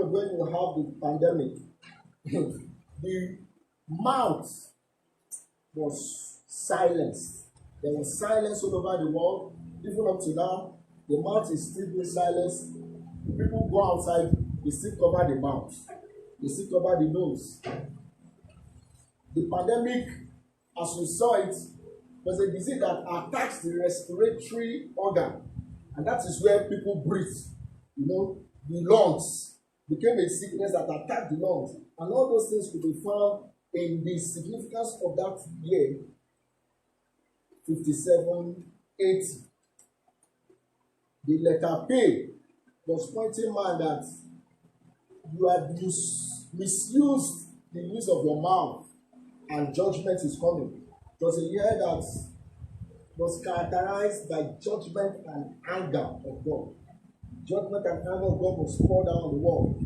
period when you have the pandemic, the mouth was silenced. There was silence all over the world. Even up to now, the mouth is still being silenced. People go outside, they still cover the mouth. They still cover the nose. The pandemic, as we saw it, was a disease that attacks the respiratory organ. And that is where people breathe. The lungs became a sickness that attacked the lungs. And all those things could be found in the significance of that year, 5780. The letter P was pointing man that you have misused the use of your mouth, and judgment is coming. It was a year that was characterized by judgment and anger of God. Judgment and anger of God was poured out on the world,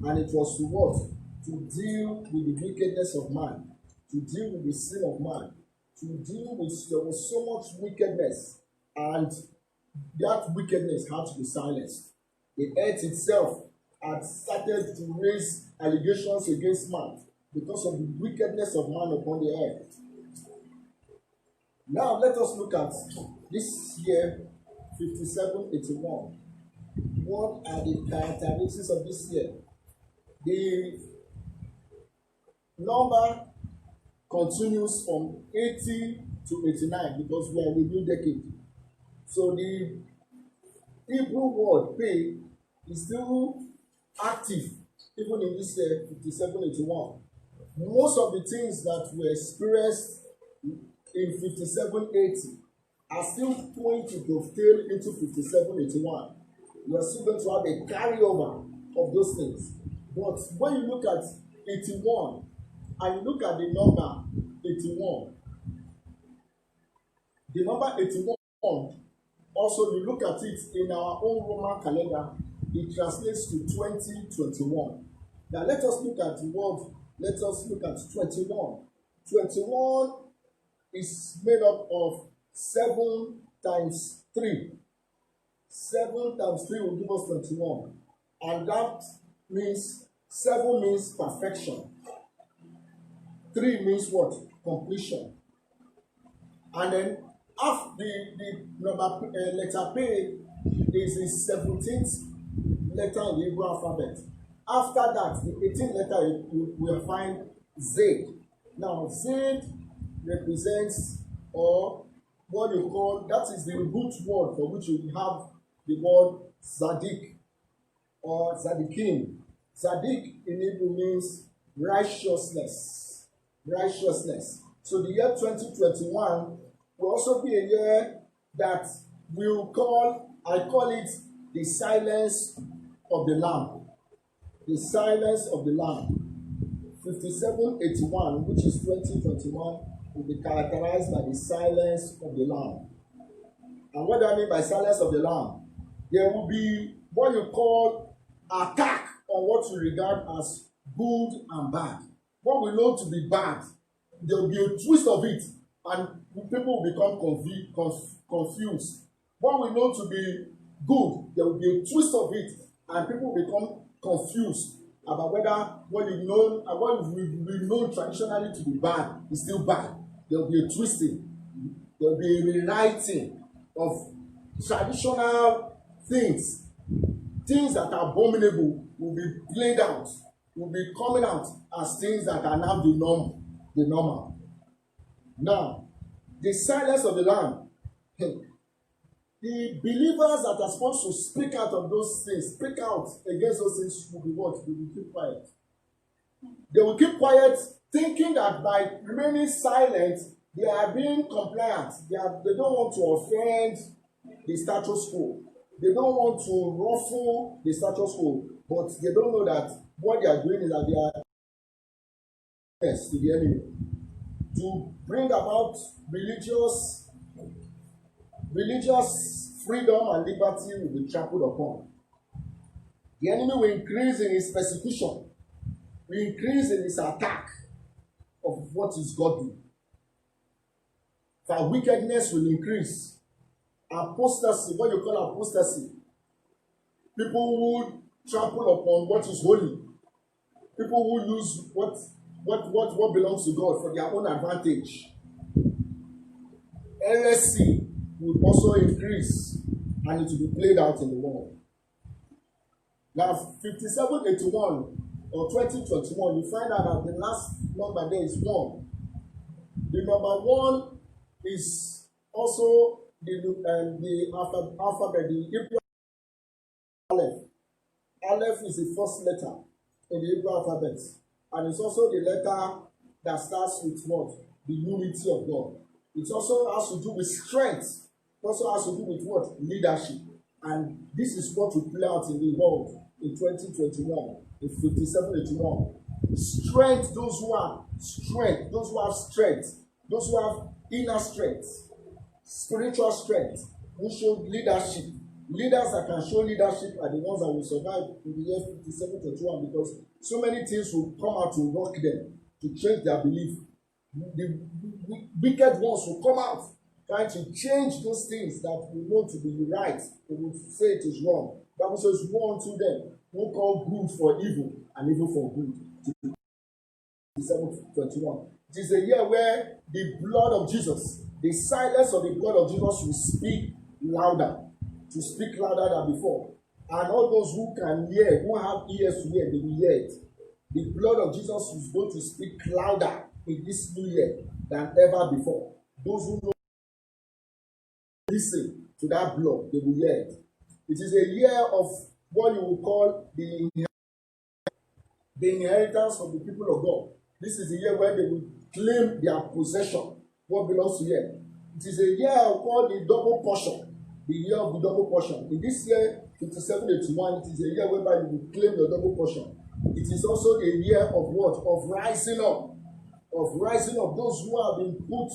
and it was to what? To deal with the wickedness of man, to deal with the sin of man, to deal with, there was so much wickedness, and that wickedness had to be silenced. The earth itself had started to raise allegations against man because of the wickedness of man upon the earth. Now let us look at this year, 5781. What are the characteristics of this year? The number continues from 80 to 89 because we are in a new decade. So the Hebrew word pay is still active even in this year, 5781. Most of the things that were experienced in 5780 are still going to dovetail into 5781. You are still going to have a carryover of those things. But when you look at 81 and you look at the number 81, the number 81, also you look at it in our own Roman calendar, it translates to 2021. Now let us look at the word, let us look at 21. 21 is made up of 7 times 3. 7 times 3 will give us 21. And that means 7 means perfection. 3 means what? Completion. And then after the number letter P is the 17th letter in the Hebrew alphabet. After that, the 18th letter you will find Z. Now Z represents, or what you call, that is the root word for which you have the word Zadik or Zadikim. Zadik in Hebrew means righteousness. Righteousness. So the year 2021 will also be a year that we'll call, I call it the silence of the Lamb. The silence of the Lamb. 5781, which is 2021, will be characterized by the silence of the Lamb. And what do I mean by silence of the Lamb? There will be what you call attack on what you regard as good and bad. What we know to be bad, there will be a twist of it, and people will become confused. What we know to be good, there will be a twist of it, and people will become confused about whether what you've known and what we've known traditionally to be bad is still bad. There will be a twisting. There will be a rewriting of traditional things. Things that are abominable will be played out, will be coming out as things that are now the normal. Now, the silence of the Lamb. The believers that are supposed to speak out of those things, speak out against those things, will be what? They will keep quiet. They will keep quiet, thinking that by remaining silent, they are being compliant. They don't want to offend the status quo. They don't want to ruffle the status quo, but they don't know that what they are doing is that they are to the enemy to bring about religious freedom and liberty will be trampled upon. The enemy will increase in his persecution, will increase in his attack of what is godly. For wickedness will increase. Apostasy, what you call apostasy. People would trample upon what is holy. People who use what belongs to God for their own advantage. LSC will also increase and it will be played out in the world. Now, 5781 or 2021, you find out that the last number there is 1. The number 1 is also the alphabet, the Hebrew Aleph. Aleph is the first letter in the Hebrew alphabet, and it's also the letter that starts with what? The unity of God. It also has to do with strength. It also has to do with what? Leadership. And this is what will play out in the world in 2021, in 5781. Strength, those who have strength, those who have strength, those who have inner strength, spiritual strength, who show leadership. Leaders that can show leadership are the ones that will survive in the year 5721, because so many things will come out to rock them, to change their belief. The wicked ones will come out trying to change those things that we know to be right. They will say it is wrong. The Bible says, woe unto them who call good for evil and evil for good. 5721. It is a year where the blood of Jesus, the silence of the blood of Jesus will speak louder, to speak louder than before. And all those who can hear, who have ears to hear, they will hear it. The blood of Jesus is going to speak louder in this new year than ever before. Those who know, listen to that blood, they will hear it. It is a year of what you will call the inheritance of the people of God. This is the year where they will claim their possession, what belongs to them. It is a year called the double portion, the year of the double portion. In this year, 5781, it is a year whereby you will claim your double portion. It is also the year of what? Of rising up. Of rising up those who have been put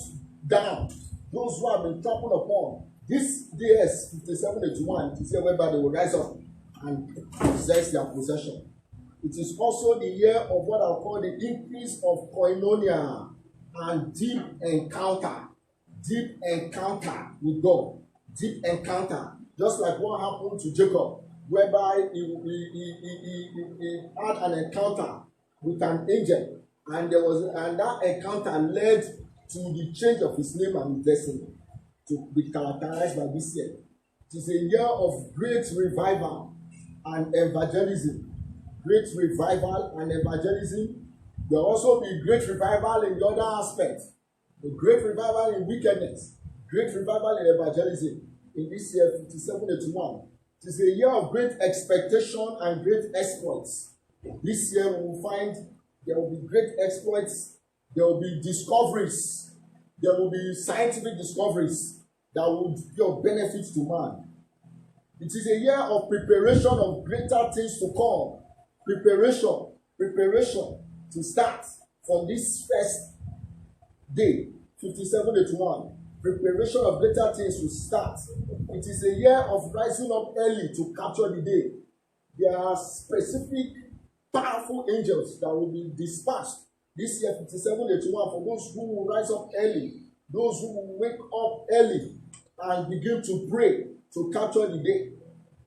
down, those who have been trampled upon. This DS 5781 is here whereby they will rise up and possess their possession. It is also the year of what I'll call the increase of koinonia and deep encounter with God. Deep encounter, just like what happened to Jacob, whereby he had an encounter with an angel. And that encounter led to the change of his name and his destiny to be characterized by this year. It is a year of great revival and evangelism. Great revival and evangelism. There will also be great revival in the other aspects. A great revival in wickedness. Great revival in evangelism in this year 5781. It is a year of great expectation and great exploits. This year we will find there will be great exploits, there will be discoveries, there will be scientific discoveries that will be of benefit to man. It is a year of preparation of greater things to come. Preparation to start from this first day, 5781. Preparation of greater things will start. It is a year of rising up early to capture the day. There are specific powerful angels that will be dispatched this year 5781 for those who will rise up early, those who will wake up early and begin to pray to capture the day.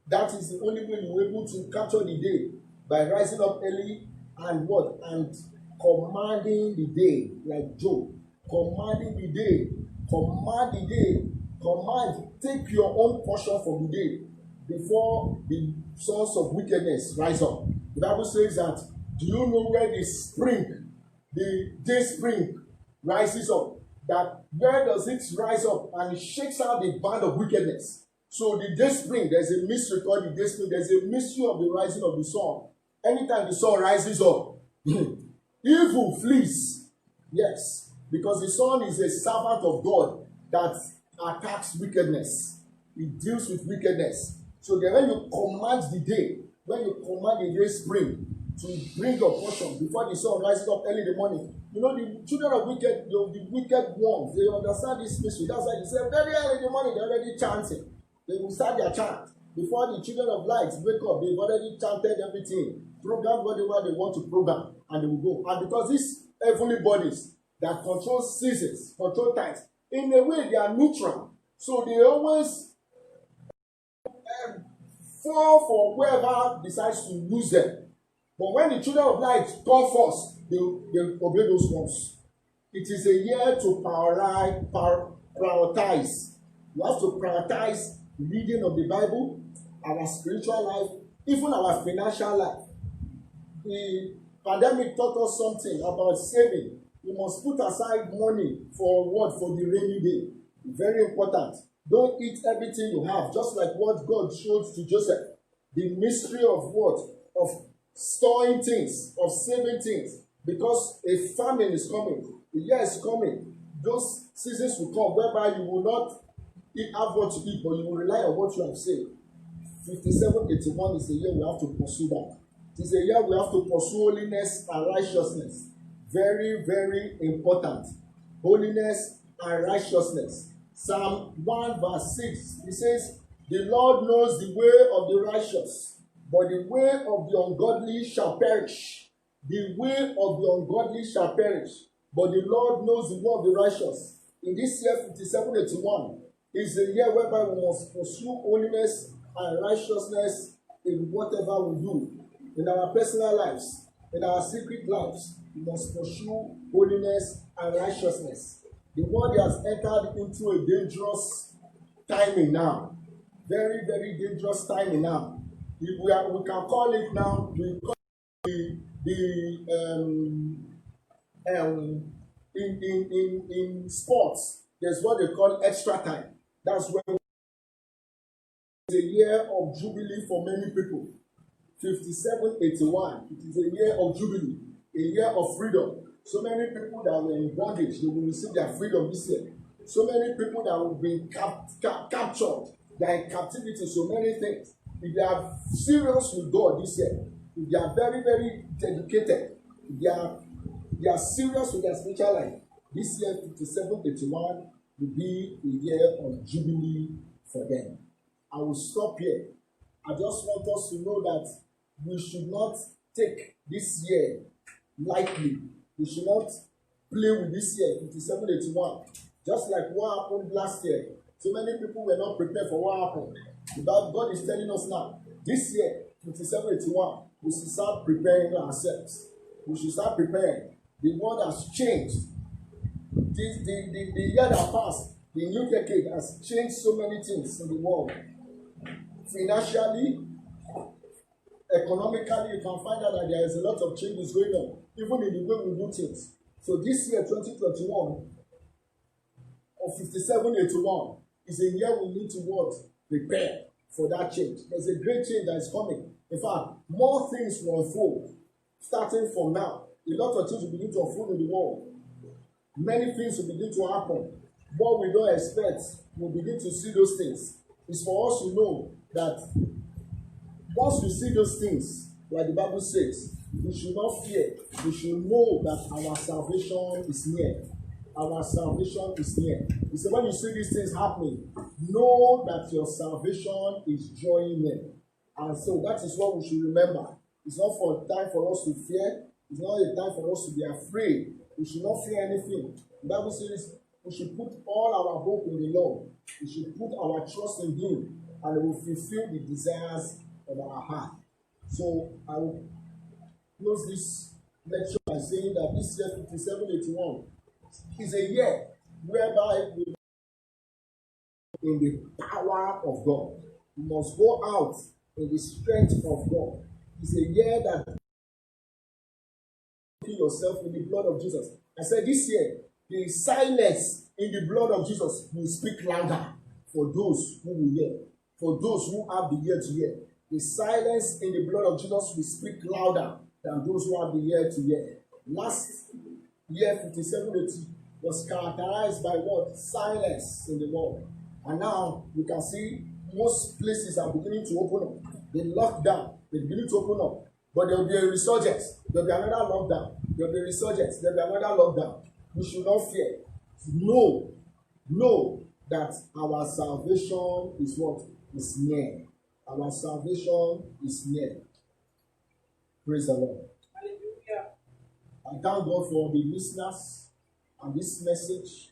That is the only way you will be able to capture the day, by rising up early and what? And commanding the day, like Job. Commanding the day. Command the day. Command. Take your own portion from the day before the sons of wickedness rise up. The Bible says that, do you know where the day spring rises up? That where does it rise up? And it shakes out the band of wickedness. So the day spring, there's a mystery called the day spring. There's a mystery of the rising of the sun. Anytime the sun rises up, evil flees. Yes, because the sun is a servant of God that attacks wickedness. It deals with wickedness. So then when you command the day, when you command the day spring to bring your portion before the sun rises up early in the morning, you know the children of the wicked ones, they understand this mystery. That's why they say very early in the morning they're already chanting. They will start their chant. Before the children of light wake up, they've already chanted everything, programmed whatever they want to program, and they will go. And because these heavenly bodies that control seasons, control times, in a way they are neutral. So they always fall for whoever decides to lose them. But when the children of light come first, they obey those ones. It is a year to prioritize. You have to prioritize reading of the Bible, our spiritual life, even our financial life. The pandemic taught us something about saving. You must put aside money for what? For the rainy day. Very important. Don't eat everything you have, just like what God showed to Joseph. The mystery of what? Of storing things, of saving things. Because a famine is coming. The year is coming. Those seasons will come whereby you will not have what to eat, but you will rely on what you have saved. 5781 is the year we have to pursue that. It is a year we have to pursue holiness and righteousness. Very, very important. Holiness and righteousness. Psalm 1 verse 6, it says, the Lord knows the way of the righteous, but the way of the ungodly shall perish. The way of the ungodly shall perish, but the Lord knows the way of the righteous. In this year 5781 is the year whereby we must pursue holiness and righteousness in whatever we do. In our personal lives, in our secret lives, we must pursue holiness and righteousness. The world has entered into a dangerous timing now. Very, very dangerous timing now. If we can call it now, we call it in sports, there's what they call extra time. That's when it's a year of jubilee for many people. 5781, it is a year of jubilee, a year of freedom. So many people that were in bondage, they will receive their freedom this year. So many people that will be captured, they are in captivity, so many things. If they are serious with God this year, if they are very, very dedicated, if they are serious with their spiritual life, this year 5781 will be a year of jubilee for them. I will stop here. I just want us to know that we should not take this year lightly. We should not play with this year, 5781. Just like what happened last year. So many people were not prepared for what happened. But God is telling us now, this year, 5781, we should start preparing ourselves. We should start preparing. The world has changed. The year that passed, the new decade has changed so many things in the world. Financially, economically, you can find out that there is a lot of changes going on, even in the way we do things. So this year, 2021, or 5781, is a year we need to what? Prepare for that change. There's a great change that is coming. In fact, more things will unfold starting from now. A lot of things will begin to unfold in the world. Many things will begin to happen. What we don't expect, we'll begin to see those things. It's for us to know that once we see those things, like the Bible says, we should not fear. We should know that our salvation is near. Our salvation is near. He said, when you see these things happening, know that your salvation is drawing near. And so that is what we should remember. It's not for time for us to fear. It's not a time for us to be afraid. We should not fear anything. The Bible says we should put all our hope in the Lord. We should put our trust in Him, and He will fulfill the desires of our heart. So I will close this lecture by saying that this year 5781 is a year whereby we in the power of God. We must go out in the strength of God. It's a year that you yourself in the blood of Jesus. I said this year, the silence in the blood of Jesus will speak louder for those who will hear, for those who have the ear to hear. The silence in the blood of Jesus will speak louder than those who have the ear to hear. Last year, 5780 was characterized by what? Silence in the world. And now you can see most places are beginning to open up. They lock down. They begin to open up. But there will be a resurgence. There will be another lockdown. There will be a resurgence. There will be another lockdown. We should not fear. Know that our salvation is what? Is near. Our salvation is near. Praise the Lord. Hallelujah. I thank God for the listeners and this message.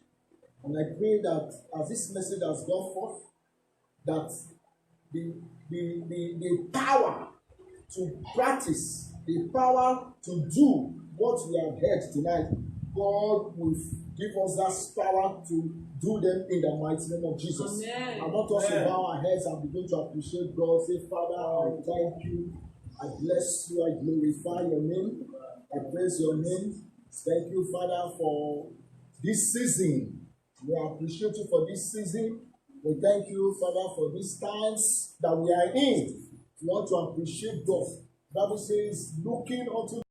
And I pray that as this message has gone forth, that the the power to practice, the power to do what we have heard tonight. God will give us that power to do them in the mighty name of Jesus. Amen. I want us to bow our heads and begin to appreciate God. Say, Father, I thank you. I bless you. I glorify your name. I praise your name. Thank you, Father, for this season. We appreciate you for this season. We thank you, Father, for these times that we are in. We want to appreciate God. The Bible says, looking unto